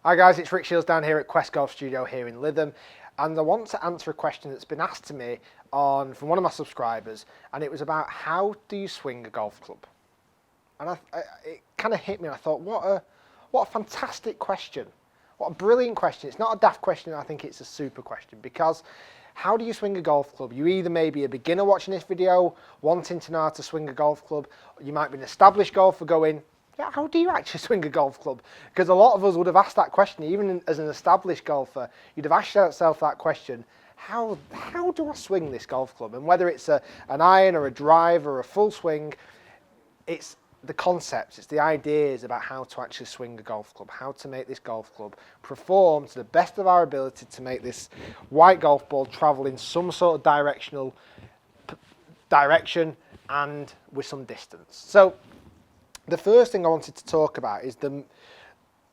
Hi guys, it's Rick Shields down here at Quest Golf Studio here in Lytham, and I want to answer a question that's been asked to me from one of my subscribers, and it was about how do you swing a golf club? And it kind of hit me, and I thought, what a fantastic question. What a brilliant question. It's not a daft question, I think it's a super question, because how do you swing a golf club? You either may be a beginner watching this video, wanting to know how to swing a golf club, or you might be an established golfer going, yeah, how do you actually swing a golf club? Because a lot of us would have asked that question, even as an established golfer, you'd have asked yourself that question, how do I swing this golf club? And whether it's an iron or a drive or a full swing, it's the concepts, it's the ideas about how to actually swing a golf club, how to make this golf club perform to the best of our ability to make this white golf ball travel in some sort of direction and with some distance. So the first thing I wanted to talk about is the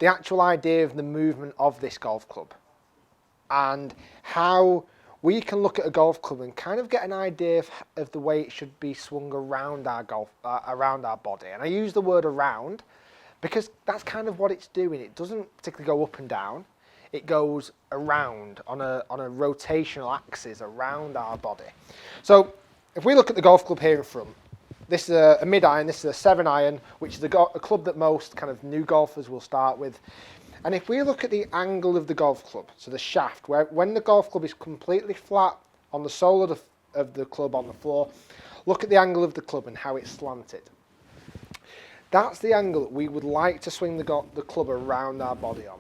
actual idea of the movement of this golf club and how we can look at a golf club and kind of get an idea of the way it should be swung around our around our body. And I use the word around because that's kind of what it's doing. It doesn't particularly go up and down. It goes around on a rotational axis around our body. So if we look at the golf club here in front, this is a mid-iron, this is a 7-iron, which is a club that most kind of new golfers will start with. And if we look at the angle of the golf club, so the shaft, when the golf club is completely flat on the sole of the club on the floor, look at the angle of the club and how it's slanted. That's the angle that we would like to swing the club around our body on.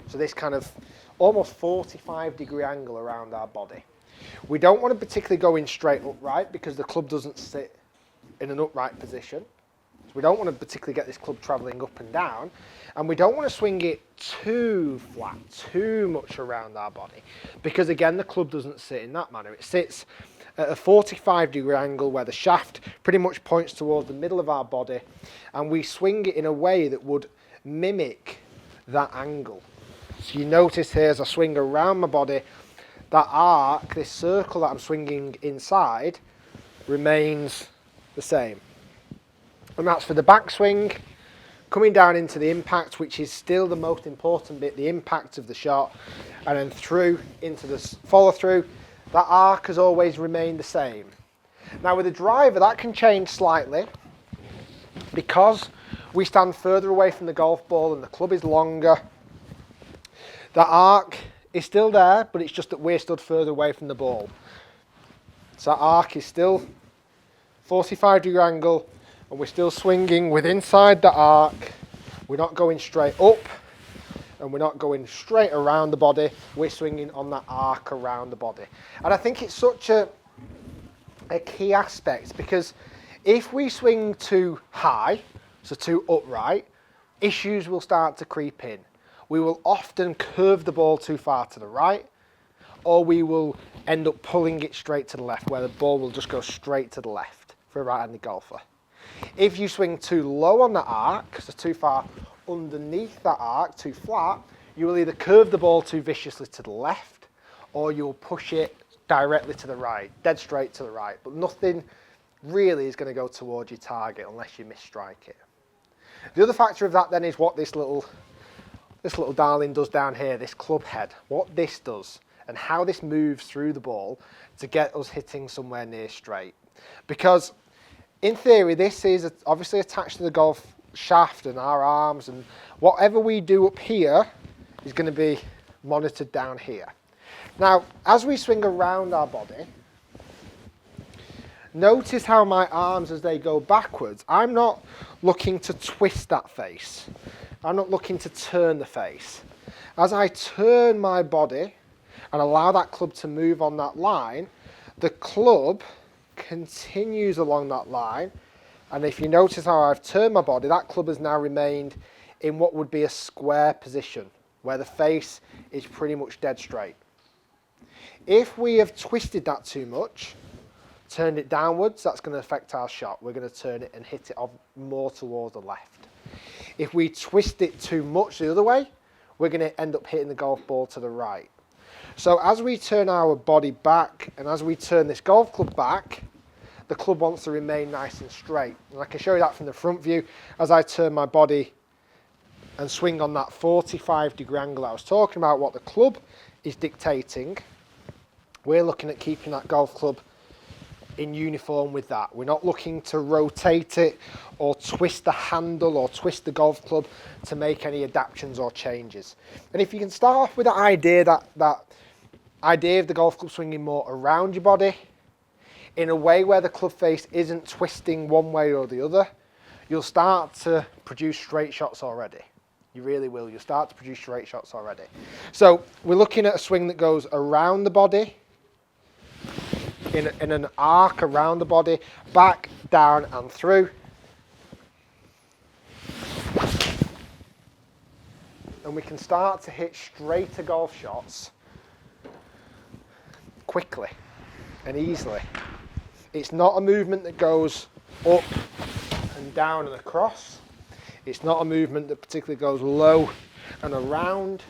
So this kind of almost 45-degree angle around our body. We don't want to particularly go in straight upright because the club doesn't sit in an upright position. So we don't want to particularly get this club travelling up and down, and we don't want to swing it too flat, too much around our body, because again the club doesn't sit in that manner. It sits at a 45-degree angle where the shaft pretty much points towards the middle of our body, and we swing it in a way that would mimic that angle. So you notice here as I swing around my body, that arc, this circle that I'm swinging inside, remains the same. And that's for the backswing, coming down into the impact, which is still the most important bit, the impact of the shot, and then through into the follow through. That arc has always remained the same. Now with a driver, that can change slightly because we stand further away from the golf ball and the club is longer. The arc is still there, but it's just that we're stood further away from the ball. So that arc is still 45-degree angle, and we're still swinging with inside the arc. We're not going straight up, and we're not going straight around the body. We're swinging on that arc around the body. And I think it's such a key aspect, because if we swing too high, so too upright, issues will start to creep in. We will often curve the ball too far to the right, or we will end up pulling it straight to the left, where the ball will just go straight to the left for a right-handed golfer. If you swing too low on the arc, so too far underneath that arc, too flat, you will either curve the ball too viciously to the left, or you'll push it directly to the right, dead straight to the right. But nothing really is going to go towards your target unless you misstrike it. The other factor of that then is what this little darling does down here, this club head, what this does and how this moves through the ball to get us hitting somewhere near straight. Because in theory, this is obviously attached to the golf shaft and our arms, and whatever we do up here is going to be monitored down here. Now, as we swing around our body, notice how my arms, as they go backwards, I'm not looking to twist that face. I'm not looking to turn the face. As I turn my body and allow that club to move on that line, the club continues along that line, and if you notice how I've turned my body, that club has now remained in what would be a square position where the face is pretty much dead straight. If we have twisted that too much, turned it downwards, that's going to affect our shot. We're going to turn it and hit it off more towards the left. If we twist it too much the other way, we're going to end up hitting the golf ball to the right. So as we turn our body back and as we turn this golf club back, the club wants to remain nice and straight. And I can show you that from the front view. As I turn my body and swing on that 45-degree angle I was talking about, what the club is dictating, we're looking at keeping that golf club in uniform with that. We're not looking to rotate it or twist the handle or twist the golf club to make any adaptations or changes. And if you can start off with that idea, that idea of the golf club swinging more around your body, in a way where the club face isn't twisting one way or the other, you'll start to produce straight shots already. You really will. You'll start to produce straight shots already. So we're looking at a swing that goes around the body, in an arc around the body, back, down and through. And we can start to hit straighter golf shots quickly and easily. It's not a movement that goes up and down and across. It's not a movement that particularly goes low and around.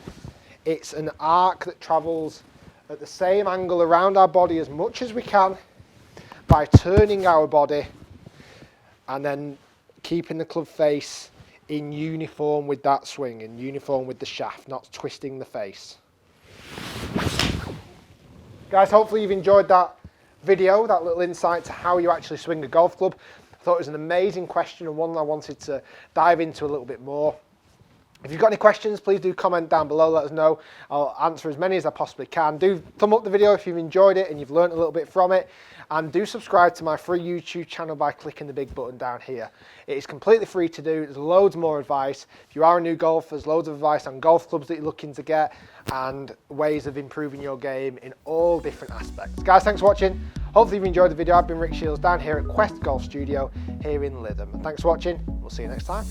It's an arc that travels at the same angle around our body as much as we can by turning our body and then keeping the club face in uniform with that swing, in uniform with the shaft, not twisting the face. Guys, hopefully you've enjoyed that video, that little insight to how you actually swing a golf club. I thought it was an amazing question and one I wanted to dive into a little bit more. If you've got any questions, please do comment down below, let us know. I'll answer as many as I possibly can. Do thumb up the video if you've enjoyed it and you've learned a little bit from it. And do subscribe to my free YouTube channel by clicking the big button down here. It is completely free to do. There's loads more advice. If you are a new golfer, there's loads of advice on golf clubs that you're looking to get and ways of improving your game in all different aspects. Guys, thanks for watching. Hopefully you've enjoyed the video. I've been Rick Shields down here at Quest Golf Studio here in Lytham. And thanks for watching. We'll see you next time.